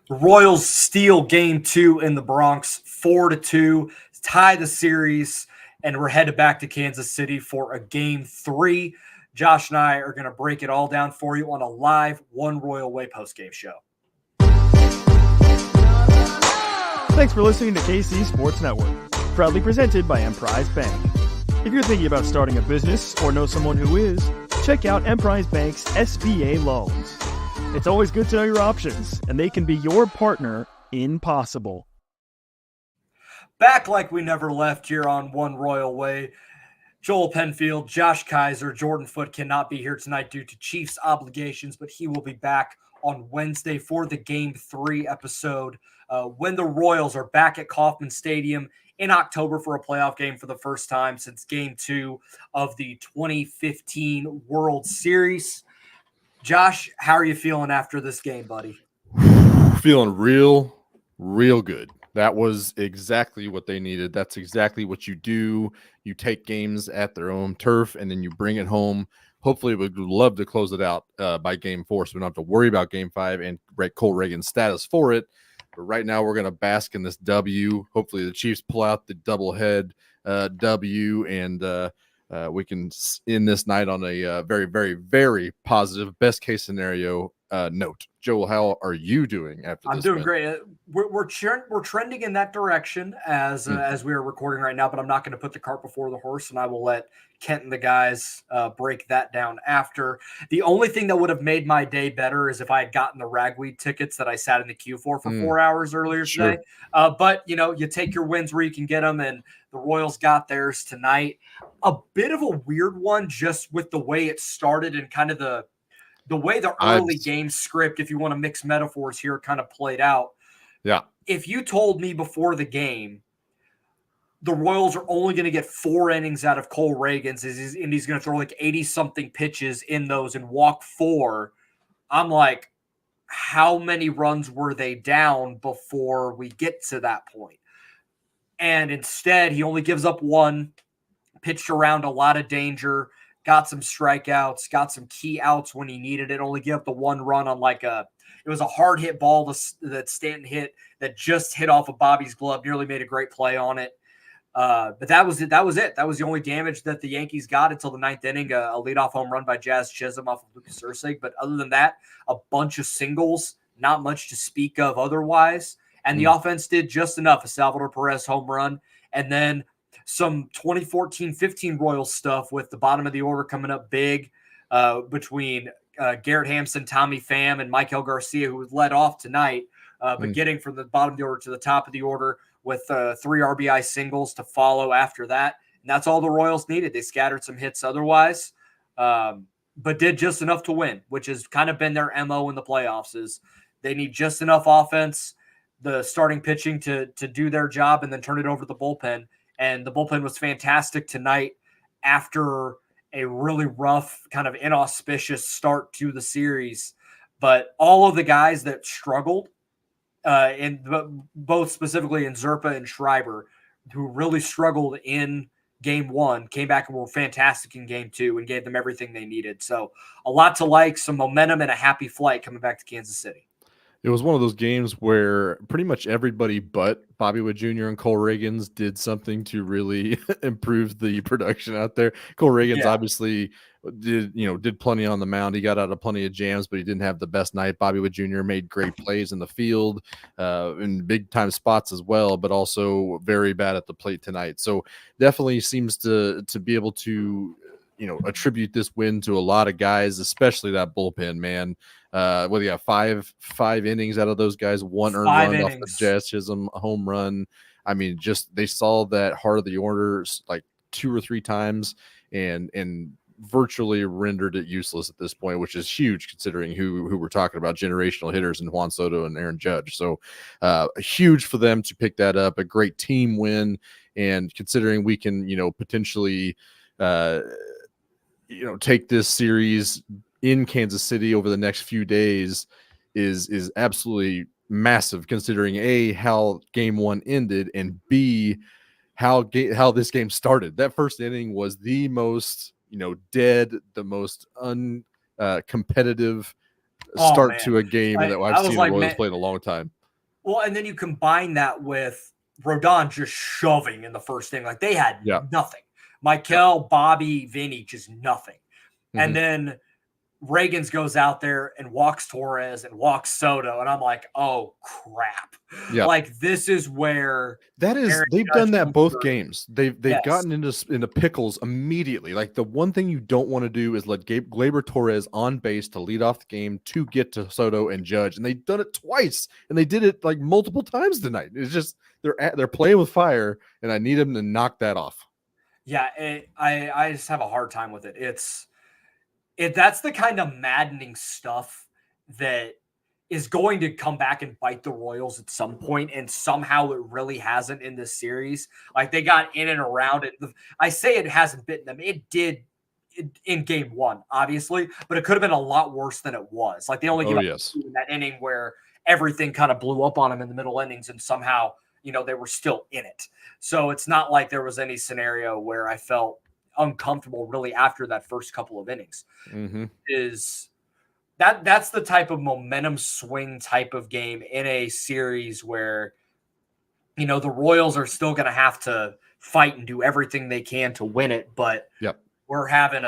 The Royals steal game 2 in the Bronx, 4-2, tie the series, and we're headed back to Kansas City for a game 3. Josh and I are going to break it all down for you on a live One Royal Way postgame show. Thanks for listening to KC Sports Network, proudly presented by Emprise Bank. If you're thinking about starting a business or know someone who is, check out Emprise Bank's SBA loans. It's always good to know your options, and they can be your partner in possible. Back like we never left here on One Royal Way. Joel Penfield, Josh Keiser, Jordan Foote cannot be here tonight due to Chiefs obligations, but he will be back on Wednesday for the Game 3 episode when the Royals are back at Kauffman Stadium in October for a playoff game for the first time since Game 2 of the 2015 World Series. Josh, how are you feeling after this game, buddy? Feeling real good. That was exactly what they needed. That's exactly what you do. You take games at their own turf, and then you bring it home. Hopefully, we would love to close it out by Game 4, so we don't have to worry about Game 5 and Cole Ragans' status for it. But right now, we're going to bask in this W. Hopefully, the Chiefs pull out the doublehead W, and we can end this night on a very, very, very positive, best-case scenario note. Joel, how are you doing after this? I'm doing great. We're trending in that direction as we are recording right now, but I'm not going to put the cart before the horse, and I will let Kent and the guys break that down after. The only thing that would have made my day better is if I had gotten the ragweed tickets that I sat in the queue for 4 hours earlier today. But, you take your wins where you can get them, and the Royals got theirs tonight. A bit of a weird one just with the way it started and kind of the way the early game script, if you want to mix metaphors here, kind of played out. Yeah. If you told me before the game the Royals are only going to get 4 innings out of Cole Ragans and he's going to throw like 80-something pitches in those and walk 4, I'm like, how many runs were they down before we get to that point? And instead, he only gives up 1, pitched around a lot of danger, got some strikeouts, got some key outs when he needed it, only give up the 1 run on it was a hard hit ball that Stanton hit that just hit off of Bobby's glove, nearly made a great play on it. But that was it. That was the only damage that the Yankees got until the 9th inning, a leadoff home run by Jazz Chisholm off of Lucas Ursig. But other than that, a bunch of singles, not much to speak of otherwise. And the offense did just enough. A Salvador Perez home run, and then some 2014-15 Royals stuff with the bottom of the order coming up big between Garrett Hampson, Tommy Pham, and Michael Garcia, who was led off tonight, but getting from the bottom of the order to the top of the order with 3 RBI singles to follow after that. And that's all the Royals needed. They scattered some hits otherwise, but did just enough to win, which has kind of been their MO in the playoffs is they need just enough offense, the starting pitching to do their job, and then turn it over to the bullpen. And the bullpen was fantastic tonight after a really rough, kind of inauspicious start to the series. But all of the guys that struggled, both specifically in Zerpa and Schreiber, who really struggled in Game 1, came back and were fantastic in Game 2 and gave them everything they needed. So a lot to like, some momentum and a happy flight coming back to Kansas City. It was one of those games where pretty much everybody but Bobby Witt Jr. and Cole Ragans did something to really improve the production out there. Cole Ragans obviously did plenty on the mound. He got out of plenty of jams, but he didn't have the best night. Bobby Witt Jr. made great plays in the field in big time spots as well, but also very bad at the plate tonight. So definitely seems to be able to attribute this win to a lot of guys, especially that bullpen, man. Well, yeah, five innings out of those guys, 1 earned run off the Jazz Chisholm home run. I mean, just they saw that heart of the order like 2 or 3 times and virtually rendered it useless at this point, which is huge considering who we're talking about, generational hitters in Juan Soto and Aaron Judge. So huge for them to pick that up, a great team win. And considering we can, potentially take this series in Kansas City over the next few days is absolutely massive, considering A, how Game 1 ended, and B, how this game started. That first inning was the most dead, the most uncompetitive start to a game that I've seen the Royals play in a long time. Well, and then you combine that with Rodon just shoving in the first inning. Like, they had nothing. Michael, Bobby, Vinny, just nothing. And then Ragans goes out there and walks Torres and walks Soto, and I'm like, oh crap! Like, this is where they've done that both games. They've gotten into pickles immediately. Like, the one thing you don't want to do is let Gleyber Torres on base to lead off the game to get to Soto and Judge, and they've done it twice, and they did it like multiple times tonight. It's just they're playing with fire, and I need them to knock that off. Yeah, I just have a hard time with it. That's the kind of maddening stuff that is going to come back and bite the Royals at some point, and somehow it really hasn't in this series. Like, they got in and around it. I say it hasn't bitten them. It did in game one, obviously, but it could have been a lot worse than it was. Like, they only gave up in that inning where everything kind of blew up on them in the middle innings, and somehow, they were still in it. So it's not like there was any scenario where I felt uncomfortable really after that first couple of innings. Is that's the type of momentum swing type of game in a series where the Royals are still going to have to fight and do everything they can to win it, but we're having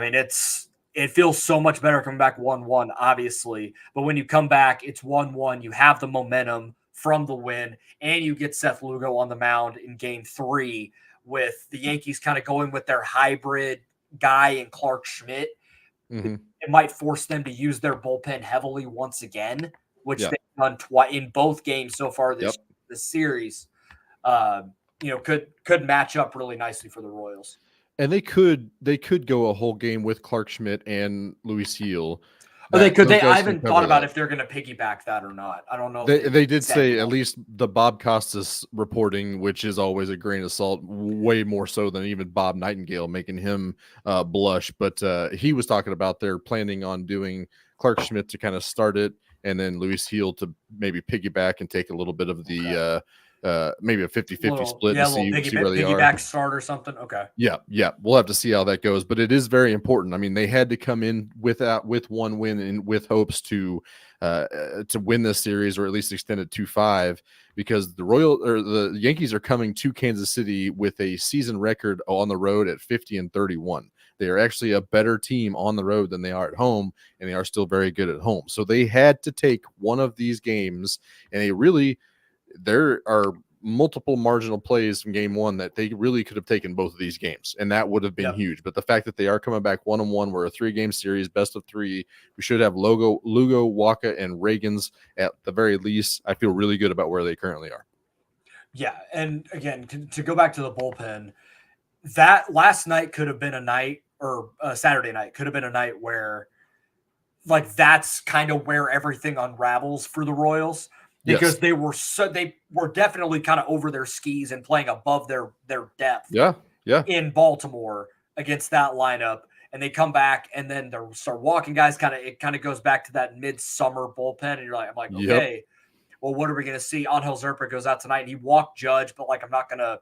it feels so much better coming back 1-1, obviously, but when you come back, it's 1-1, you have the momentum from the win, and you get Seth Lugo on the mound in game 3 with the Yankees kind of going with their hybrid guy and Clark Schmidt. It might force them to use their bullpen heavily once again, which they've done in both games so far this series. Could match up really nicely for the Royals. And they could go a whole game with Clark Schmidt and Luis Gil. They could. I haven't thought about if they're going to piggyback that or not. I don't know. They did say, at least the Bob Costas reporting, which is always a grain of salt, way more so than even Bob Nightingale, making him blush. But he was talking about they're planning on doing Clark Schmidt to kind of start it, and then Luis Gil to maybe piggyback and take a little bit of the maybe a 50-50 split and see where they are. Piggyback start or something. Okay. Yeah. We'll have to see how that goes, but it is very important. I mean, they had to come in with one win and with hopes to win this series, or at least extend it 2-5, because the Yankees are coming to Kansas City with a season record on the road at 50-31. They are actually a better team on the road than they are at home, and they are still very good at home. So they had to take one of these games, and there are multiple marginal plays from game one that they really could have taken both of these games, and that would have been huge. But the fact that they are coming back 1-1, we're a 3-game series, best of 3. We should have Lugo, Waka, and Ragans at the very least. I feel really good about where they currently are. Yeah, and again, to go back to the bullpen, that last night could have been a night, or Saturday night could have been a night where, like, that's kind of where everything unravels for the Royals. Because they were definitely kind of over their skis and playing above their depth. In Baltimore against that lineup, and they come back and then they start walking guys. It kind of goes back to that midsummer bullpen, and I'm like, okay, well, what are we going to see? Angel Zerpa goes out tonight, and he walked Judge, but like, I'm not going to.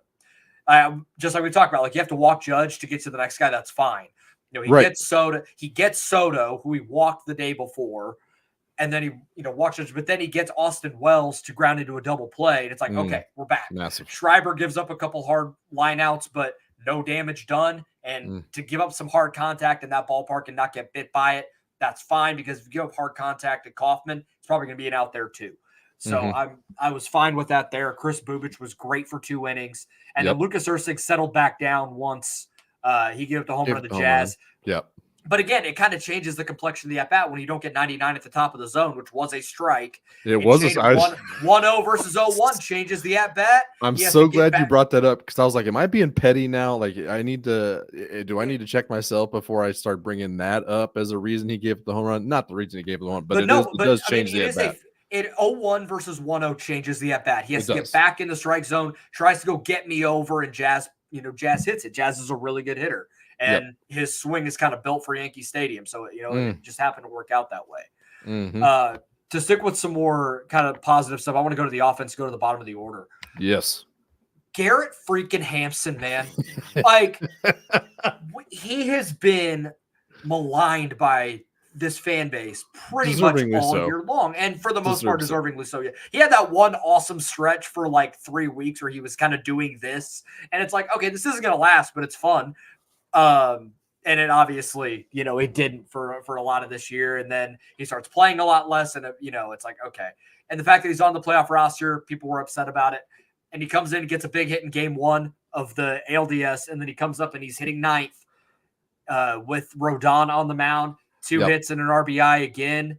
Just like we talked about, like, you have to walk Judge to get to the next guy. That's fine. Gets Soto. He gets Soto, who he walked the day before. And then he, watches, but then he gets Austin Wells to ground into a double play. And it's like, okay, we're back. Massive. Schreiber gives up a couple hard line outs, but no damage done. And to give up some hard contact in that ballpark and not get bit by it, that's fine, because if you give up hard contact at Kauffman, it's probably going to be an out there too. So I was fine with that there. Chris Bubich was great for 2 innings. And then Lucas Erceg settled back down once he gave up the home run to the Jazz. But again, it kind of changes the complexion of the at-bat when you don't get 99 at the top of the zone, which was a strike. It was 1-0 versus 0-1 changes the at-bat. I'm so glad you brought that up, because I was like, am I being petty now? Like, do I need to check myself before I start bringing that up as a reason he gave the home run? Not the reason he gave the home run, but it does change the at-bat. 0-1 versus 1-0 changes the at-bat. He has to get back in the strike zone, tries to go get me over, and Jazz hits it. Jazz is a really good hitter. And his swing is kind of built for Yankee Stadium. So, it just happened to work out that way. To stick with some more kind of positive stuff, I want to go to the offense, go to the bottom of the order. Yes. Garrett freaking Hampson, man. Like, he has been maligned by this fan base pretty much Deservingly all so. year long. And for the most part, Deserves it. deservingly so. Yeah. He had that one awesome stretch for like 3 weeks where he was kind of doing this. And it's like, okay, this isn't going to last, but it's fun. And it obviously, you know, it didn't for a lot of this year. And then he starts playing a lot less. And, you know, it's like, okay. And the fact that he's on the playoff roster, people were upset about it. And he comes in and gets a big hit in game 1 of the ALDS. And then he comes up and he's hitting 9th with Rodon on the mound, 2 hits and an RBI again.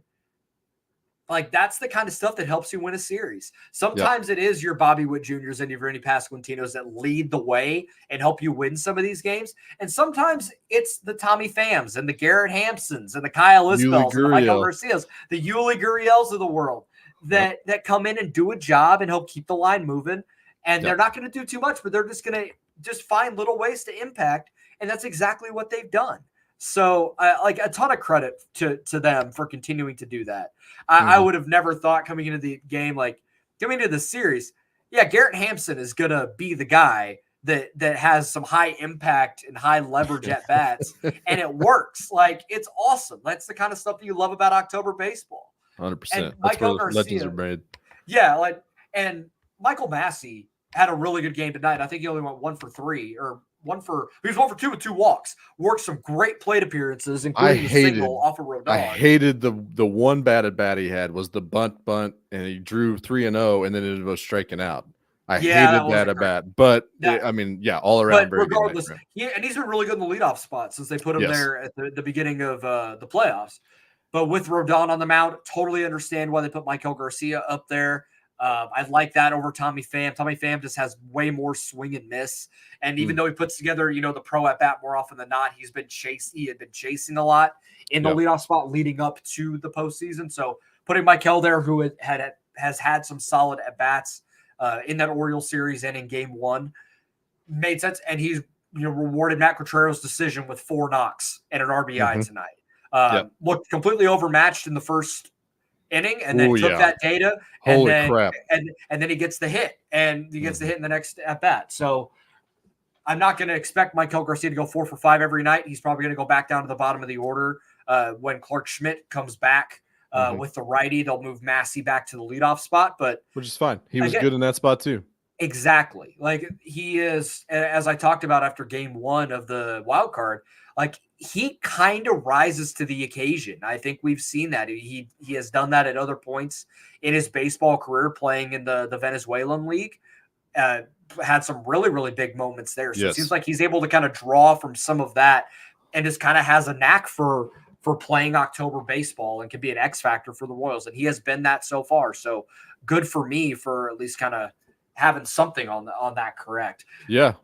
Like, that's the kind of stuff that helps you win a series. Sometimes it is your Bobby Witt Jr.'s and your Vinny Pasquantinos that lead the way and help you win some of these games. And sometimes it's the Tommy Phams and the Garrett Hampsons and the Kyle Isbells and the Michael Garcias, the Yuli Gurriels of the world that come in and do a job and help keep the line moving. And they're not going to do too much, but they're just going to just find little ways to impact. And that's exactly what they've done. So, like, a ton of credit to them for continuing to do that. I would have never thought coming into the game, like, coming into the series, Garrett Hampson is going to be the guy that has some high impact and high leverage at bats, and it works. Like, it's awesome. That's the kind of stuff that you love about October baseball. 100%. That's where the legends are made. Yeah, like, and Michael Massey had a really good game tonight. I think he only went 1 for 3 or he was 1 for 2 with 2 walks. Worked some great plate appearances, including a single off of Rodon. I hated the one bad at bat he had was the bunt, and he drew 3-0, and then it was striking out. I hated that at bat, but all around. But regardless, he's been really good in the leadoff spot since they put him there at the beginning of the playoffs. But with Rodon on the mound, totally understand why they put Michael Garcia up there. I like that over Tommy Pham. Tommy Pham just has way more swing and miss. And even though he puts together, the pro at bat more often than not, he had been chasing a lot in the leadoff spot leading up to the postseason. So putting Michael there, who has had some solid at bats in that Orioles series and in game 1, made sense. And he's rewarded Matt Quatrero's decision with 4 knocks and an RBI tonight. Looked completely overmatched in the first inning, and then took that data, and then he gets the hit, and he gets the hit in the next at bat. So I'm not going to expect Michael Garcia to go 4 for 5 every night. He's probably going to go back down to the bottom of the order when Clark Schmidt comes back with the righty. They'll move Massey back to the leadoff spot, which is fine. He was good in that spot too. Exactly, like he is, as I talked about after game 1 of the wild card. Like, he kind of rises to the occasion. I think we've seen that. He has done that at other points in his baseball career, playing in the Venezuelan league. Had some really, really big moments there. So it seems like he's able to kind of draw from some of that and just kind of has a knack for playing October baseball and can be an X factor for the Royals. And he has been that so far. So good for me for at least kind of having something on that correct. Yeah.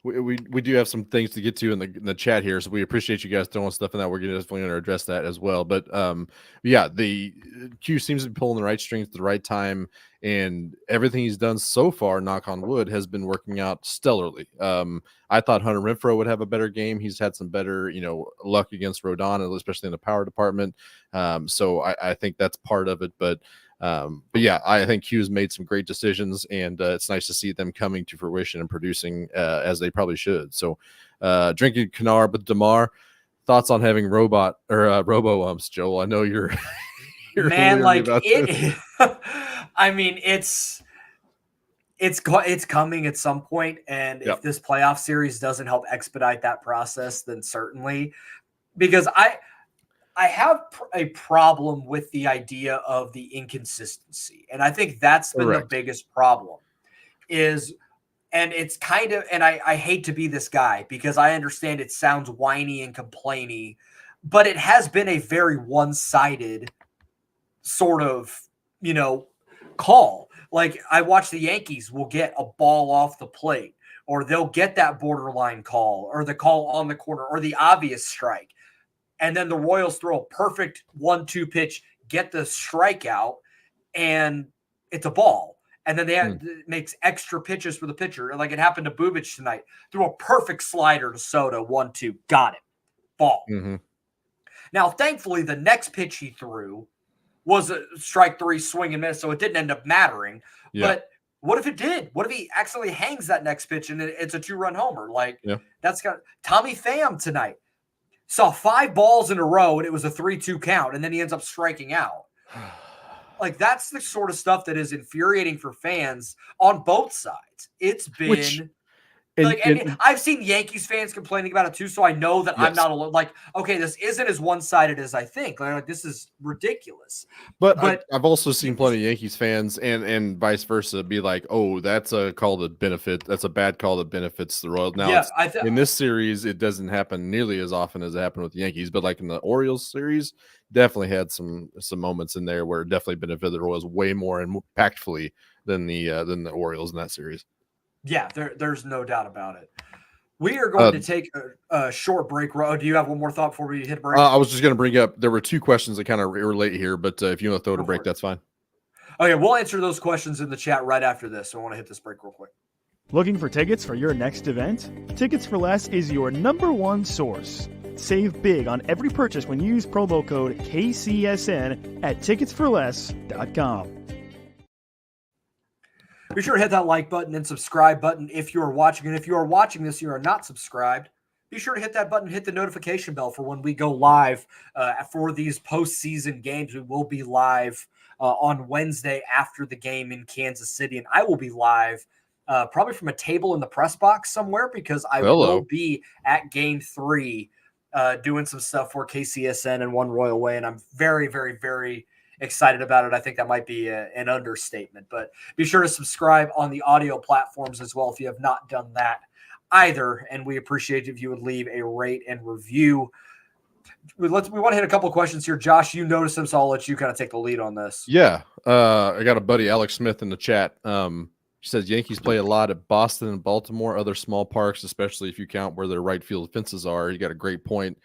We do have some things to get to in the chat here, so we appreciate you guys throwing stuff in that. We're definitely going to address that as well. But the Q seems to be pulling the right strings at the right time, and everything he's done so far, knock on wood, has been working out stellarly. I thought Hunter Renfroe would have a better game. He's had some better, luck against Rodon, especially in the power department. So I think that's part of it, but I think Q's made some great decisions, and it's nice to see them coming to fruition and producing as they probably should. So, drinking Canard with DeMar. Thoughts on having robo umps, Joel? I know you're man, like it. I mean, it's coming at some point, and if this playoff series doesn't help expedite that process, then certainly, because I have a problem with the idea of the inconsistency. And I think that's been the biggest problem and it's kind of, and I hate to be this guy because I understand it sounds whiny and complainy, but it has been a very one-sided sort of, call. Like, I watch the Yankees will get a ball off the plate, or they'll get that borderline call, or the call on the corner, or the obvious strike. And then the Royals throw a perfect 1-2 pitch, get the strikeout, and it's a ball. And then makes extra pitches for the pitcher. Like it happened to Bubic tonight. Threw a perfect slider to Soto, 1-2, got it. Ball. Now, thankfully, the next pitch he threw was a strike 3 swing and miss, so it didn't end up mattering. But what if it did? What if he accidentally hangs that next pitch and it's a 2-run homer? Like, that's got Tommy Pham tonight. saw 5 balls in a row and it was a 3-2 count, and then he ends up striking out. Like, that's the sort of stuff that is infuriating for fans on both sides. It's been and I've seen Yankees fans complaining about it too, so I know that I'm not alone. Like, okay, this isn't as one-sided as I think. Like, this is ridiculous. But I've also seen plenty of Yankees fans and vice versa be like, "Oh, that's a call that benefit. That's a bad call that benefits the Royals." Now, in this series, it doesn't happen nearly as often as it happened with the Yankees. But like in the Orioles series, definitely had some moments in there where it definitely benefited the Royals way more impactfully than the Orioles in that series. Yeah, there's no doubt about it. We are going to take a short break. Do you have one more thought before we hit break? I was just going to bring up, there were 2 questions that kind of relate here, but if you want to throw it a break, that's fine. Okay, we'll answer those questions in the chat right after this. So I want to hit this break real quick. Looking for tickets for your next event? Tickets for Less is your #1 source. Save big on every purchase when you use promo code KCSN at ticketsforless.com. Be sure to hit that like button and subscribe button if you are watching. And if you are watching this, you are not subscribed, be sure to hit that button, hit the notification bell for when we go live for these postseason games. We will be live on Wednesday after the game in Kansas City, and I will be live probably from a table in the press box somewhere because I will be at Game 3 doing some stuff for KCSN and One Royal Way, and I'm very, very, very excited about it. I think that might be an understatement, but be sure to subscribe on the audio platforms as well if you have not done that either. And we appreciate if you would leave a rate and review. We want to hit a couple of questions here. Josh, you noticed them, so I'll let you kind of take the lead on this. Yeah. I got a buddy, Alex Smith, in the chat. He says Yankees play a lot at Boston and Baltimore, other small parks, especially if you count where their right field fences are. You got a great point.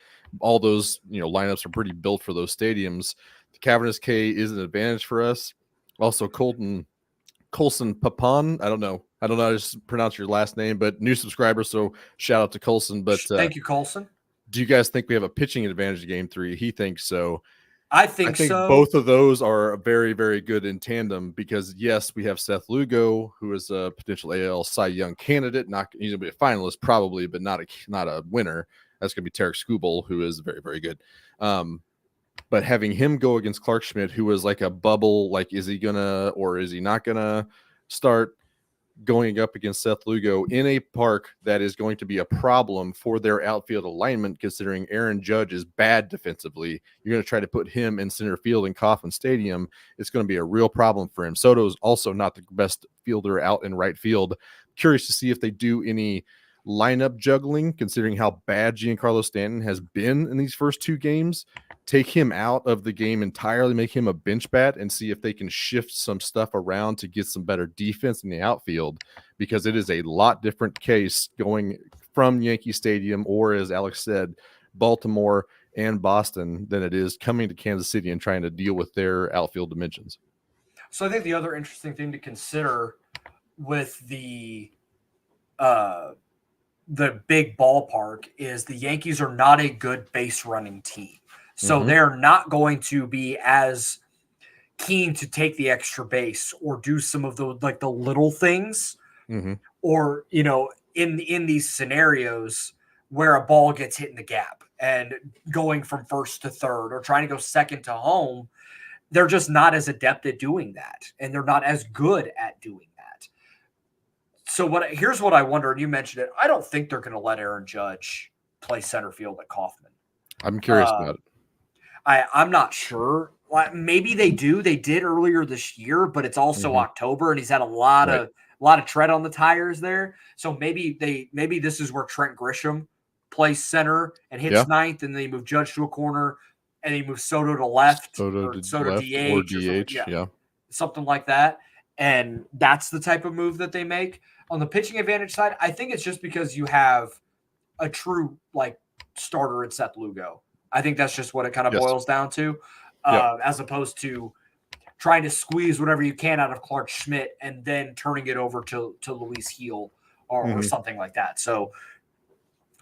All those, lineups are pretty built for those stadiums. The cavernous K is an advantage for us. Also, Colson Papon. I don't know how to pronounce your last name, but new subscriber. So shout out to Colson. But thank you, Colson. Do you guys think we have a pitching advantage in Game 3? He thinks so. I think so. Both of those are very, very good in tandem because, yes, we have Seth Lugo, who is a potential AL Cy Young candidate. He's going to be a finalist probably, but not a winner. That's going to be Tarek Skubal, who is very, very good. But having him go against Clark Schmidt, who was like a bubble, like is he gonna or is he not gonna start going up against Seth Lugo in a park that is going to be a problem for their outfield alignment, considering Aaron Judge is bad defensively. You're going to try to put him in center field in Kauffman Stadium. It's going to be a real problem for him. Soto's also not the best fielder out in right field. Curious to see if they do any lineup juggling, considering how bad Giancarlo Stanton has been in these first 2 games. Take him out of the game entirely, make him a bench bat, and see if they can shift some stuff around to get some better defense in the outfield, because it is a lot different case going from Yankee Stadium or, as Alex said, Baltimore and Boston than it is coming to Kansas City and trying to deal with their outfield dimensions. So I think the other interesting thing to consider with the big ballpark is the Yankees are not a good base running team. So they're not going to be as keen to take the extra base or do some of the little things or, in these scenarios where a ball gets hit in the gap and going from first to third or trying to go second to home. They're just not as adept at doing that. And they're not as good at doing that. So here's what I wonder, and you mentioned it. I don't think they're going to let Aaron Judge play center field at Kauffman. I'm curious about it. I'm not sure. Maybe they do. They did earlier this year, but it's also October, and he's had a lot of tread on the tires there. So maybe this is where Trent Grisham plays center and hits ninth, and then they move Judge to a corner, and they move Soto to left, Soto DH, yeah, something like that. And that's the type of move that they make. On the pitching advantage side, I think it's just because you have a true starter in Seth Lugo. I think that's just what it kind of boils down to, as opposed to trying to squeeze whatever you can out of Clark Schmidt and then turning it over to Luis Heel or something like that. So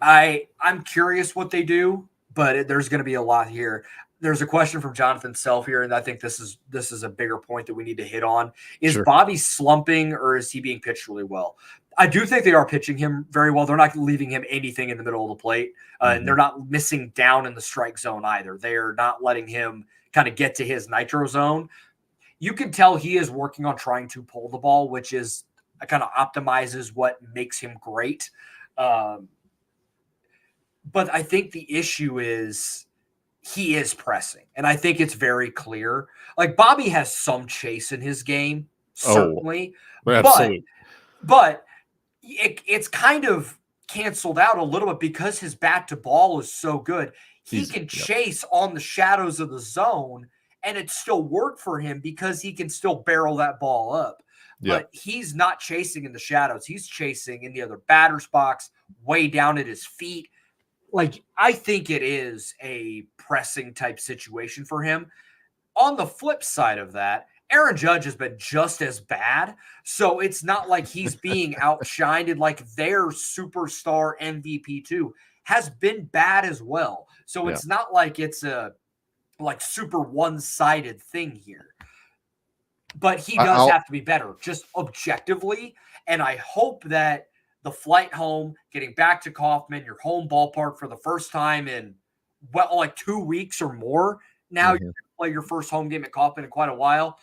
I'm curious what they do, but there's going to be a lot here. There's a question from Jonathan Self here, and I think this is a bigger point that we need to hit on. Is Bobby slumping or is he being pitched really well? I do think they are pitching him very well. They're not leaving him anything in the middle of the plate, and they're not missing down in the strike zone either. They're not letting him kind of get to his nitro zone. You can tell he is working on trying to pull the ball, which is kind of optimizes what makes him great. But I think the issue is he is pressing, and I think it's very clear. Like Bobby has some chase in his game, certainly, absolutely. but it's kind of canceled out a little bit because his bat to ball is so good. He can chase on the shadows of the zone, and it still worked for him because he can still barrel that ball up. But he's not chasing in the shadows. He's chasing in the other batter's box, way down at his feet. Like, I think it is a pressing type situation for him. On the flip side of that, Aaron Judge has been just as bad. So it's not like he's being outshined, and like their superstar MVP too has been bad as well. So it's not like it's a like super one-sided thing here. But he does have to be better, just objectively. And I hope that the flight home, getting back to Kauffman, your home ballpark for the first time in, well, like 2 weeks or more. Now you're going to play your first home game at Kauffman in quite a while.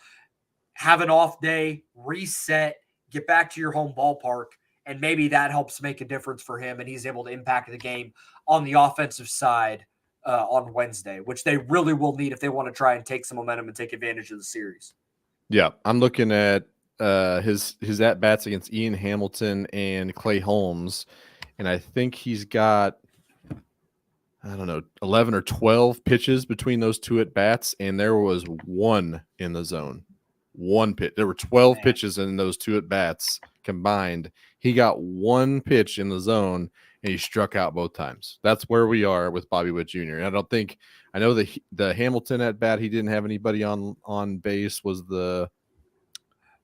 Have an off day, reset, get back to your home ballpark, and maybe that helps make a difference for him, and he's able to impact the game on the offensive side on Wednesday, which they really will need if they want to try and take some momentum and take advantage of the series. Yeah, I'm looking at his at-bats against Ian Hamilton and Clay Holmes, and I think he's got, I don't know, 11 or 12 pitches between those two at-bats, and there was one in the zone. One pitch. There were 12 pitches in those two at-bats combined. He got one pitch in the zone, and he struck out both times. That's where we are with Bobby Witt Jr. And I know the Hamilton at-bat, he didn't have anybody on base. Was the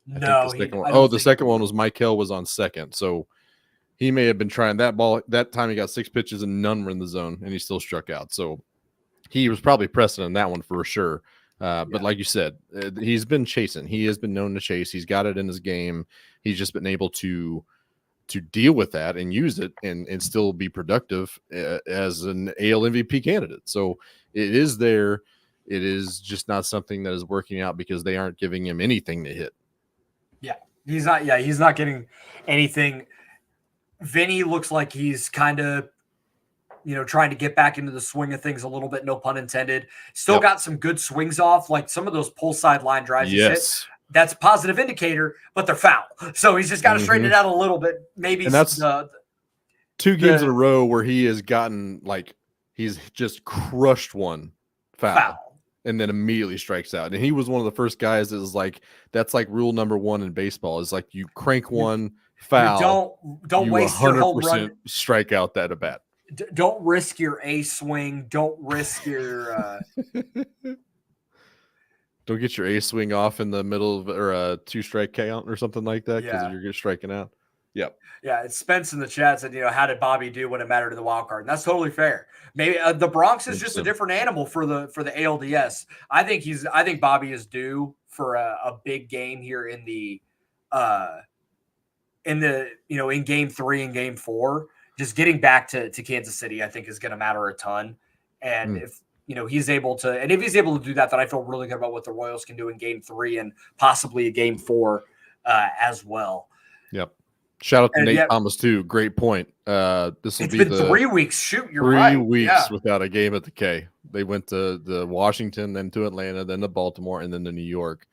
the second one was Michael was on second. So he may have been trying that ball. That time he got 6 pitches and none were in the zone, and he still struck out. So he was probably pressing on that one for sure. But like you said, he's been chasing. He has been known to chase. He's got it in his game. He's just been able to deal with that and use it and still be productive as an AL MVP candidate. So it is there. It is just not something that is working out because they aren't giving him anything to hit. Yeah, he's not. Yeah, he's not getting anything. Vinny looks like he's kind of, trying to get back into the swing of things a little bit, no pun intended. Still got some good swings off, like some of those pull side line drives he's hit. That's a positive indicator, but they're foul. So he's just got to straighten it out a little bit. Maybe and that's 2 games in a row where he has gotten, like, he's just crushed one foul. And then immediately strikes out. And he was one of the first guys that was like, that's like rule number 1 in baseball is like you crank one foul. Don't waste your home run. Strike out that at bat. Don't risk your A swing. Don't risk your. Don't get your A swing off in the middle of or a 2-strike count or something like that because you're just striking out. Yep. Yeah, it's Spence in the chat said, how did Bobby do when it mattered to the wild card? And that's totally fair. Maybe the Bronx is just a different animal for the ALDS. I think Bobby is due for a big game here in game 3 and game 4. Just getting back to Kansas City, I think is going to matter a ton. And if he's able to, and if he's able to do that, then I feel really good about what the Royals can do in game 3 and possibly a game 4 as well. Yep. Shout out to Nate Thomas too. Great point. This will be been 3 weeks. Shoot, you're right. 3 weeks without a game at the K. They went to the Washington, then to Atlanta, then to Baltimore, and then to New York.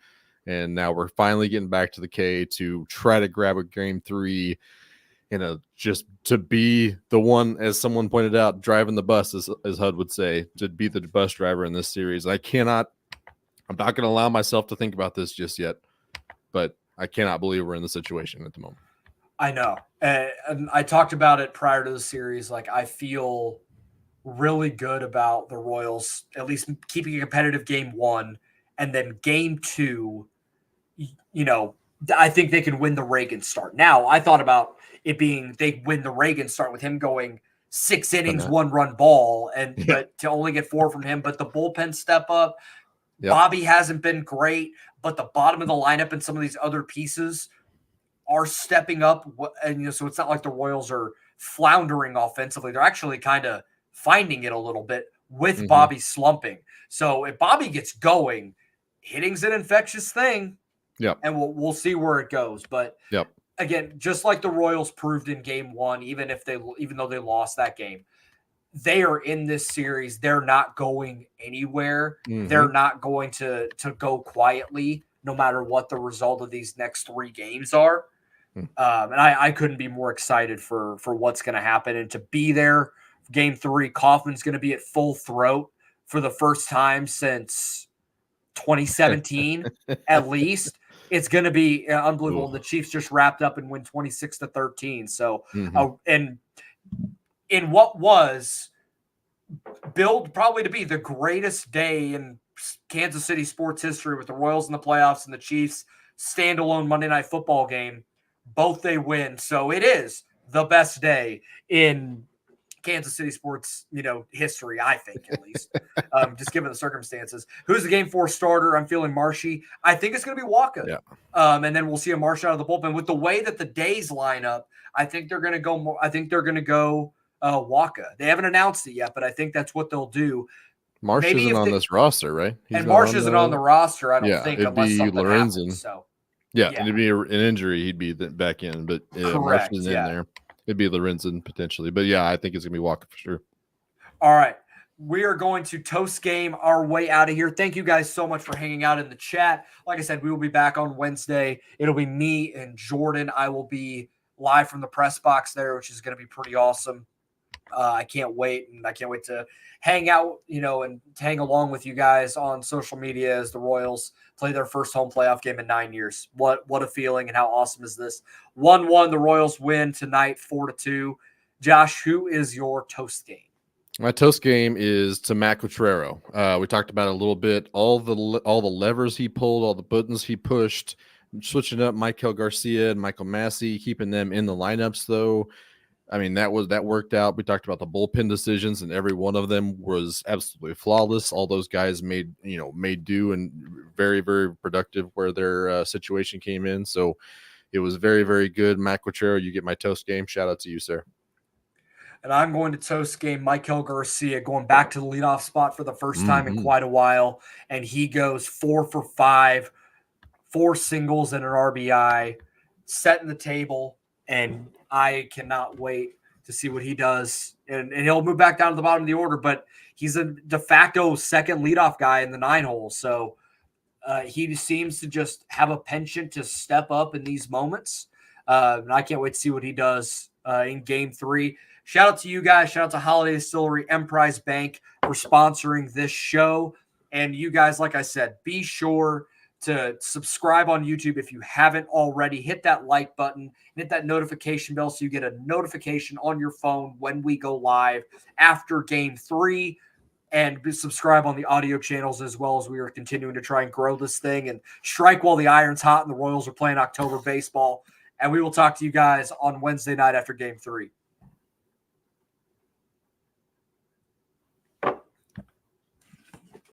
And now we're finally getting back to the K to try to grab a game 3, just to be the one, as someone pointed out, driving the bus, as HUD would say, to be the bus driver in this series. I'm not going to allow myself to think about this just yet, but I cannot believe we're in the situation at the moment. I know. And I talked about it prior to the series. Like, I feel really good about the Royals, at least keeping a competitive game 1, and then game 2, I think they can win the Ragans start. Now, I thought about it being they win the Ragans start with him going 6 innings, 1-run ball, but to only get 4 from him. But the bullpen step up. Yep. Bobby hasn't been great, but the bottom of the lineup and some of these other pieces are stepping up. And, so it's not like the Royals are floundering offensively. They're actually kind of finding it a little bit with Bobby slumping. So if Bobby gets going, hitting's an infectious thing. Yep. And we'll see where it goes. But yep. Again, just like the Royals proved in game one, even though they lost that game, they are in this series. They're not going anywhere. They're not going to go quietly, no matter what the result of these next 3 games are. And I couldn't be more excited for what's going to happen and to be there. Game 3, Kauffman's going to be at full throat for the first time since 2017, at least. It's going to be unbelievable. The Chiefs just wrapped up and win 26-13. So, and in what was billed probably to be the greatest day in Kansas City sports history, with the Royals in the playoffs and the Chiefs standalone Monday Night Football game, both they win. So it is the best day in Kansas City sports, history, I think, at least, just given the circumstances. Who's the game 4 starter? I'm feeling Marshy. I think it's going to be Waka. Yeah. And then we'll see a Marsh out of the bullpen. With the way that the days line up, I think they're going to go more. I think they're going to go Waka. They haven't announced it yet, but I think that's what they'll do. Marsh isn't on this roster, right? And Marsh isn't on the roster, I don't think, it'd unless be something Lorenzen. happens. So. Yeah, it'd be an injury. He'd be back in, but Marsh isn't in there. It'd be Lorenzen potentially. But, yeah, I think it's going to be Walker for sure. All right. We are going to toast game our way out of here. Thank you guys so much for hanging out in the chat. Like I said, we will be back on Wednesday. It'll be me and Jordan. I will be live from the press box there, which is going to be pretty awesome. I can't wait, and I can't wait to hang out, and hang along with you guys on social media as the Royals play their first home playoff game in 9 years. What a feeling, and how awesome is this? 1-1, the Royals win tonight, 4-2. Josh, who is your toast game? My toast game is to Matt Quatrero. We talked about it a little bit. All the levers he pulled, all the buttons he pushed, switching up Michael Garcia and Michael Massey, keeping them in the lineups though. I mean, that worked out. We talked about the bullpen decisions, and every one of them was absolutely flawless. All those guys made do and very, very productive where their situation came in. So it was very, very good. Matt Quatrero, you get my toast game. Shout out to you, sir. And I'm going to toast game Michael Garcia, going back to the leadoff spot for the first time in quite a while. And he goes 4 for 5, 4 singles and an RBI, setting the table. And I cannot wait to see what he does. And he'll move back down to the bottom of the order, but he's a de facto second leadoff guy in the 9 hole. So he seems to just have a penchant to step up in these moments. And I can't wait to see what he does in game 3. Shout out to you guys. Shout out to Holiday Distillery, Emprise Bank for sponsoring this show. And you guys, like I said, be sure to subscribe on YouTube if you haven't already. Hit that like button and hit that notification bell so you get a notification on your phone when we go live after game 3. And subscribe on the audio channels as well, as we are continuing to try and grow this thing and strike while the iron's hot and the Royals are playing October baseball. And we will talk to you guys on Wednesday night after game 3.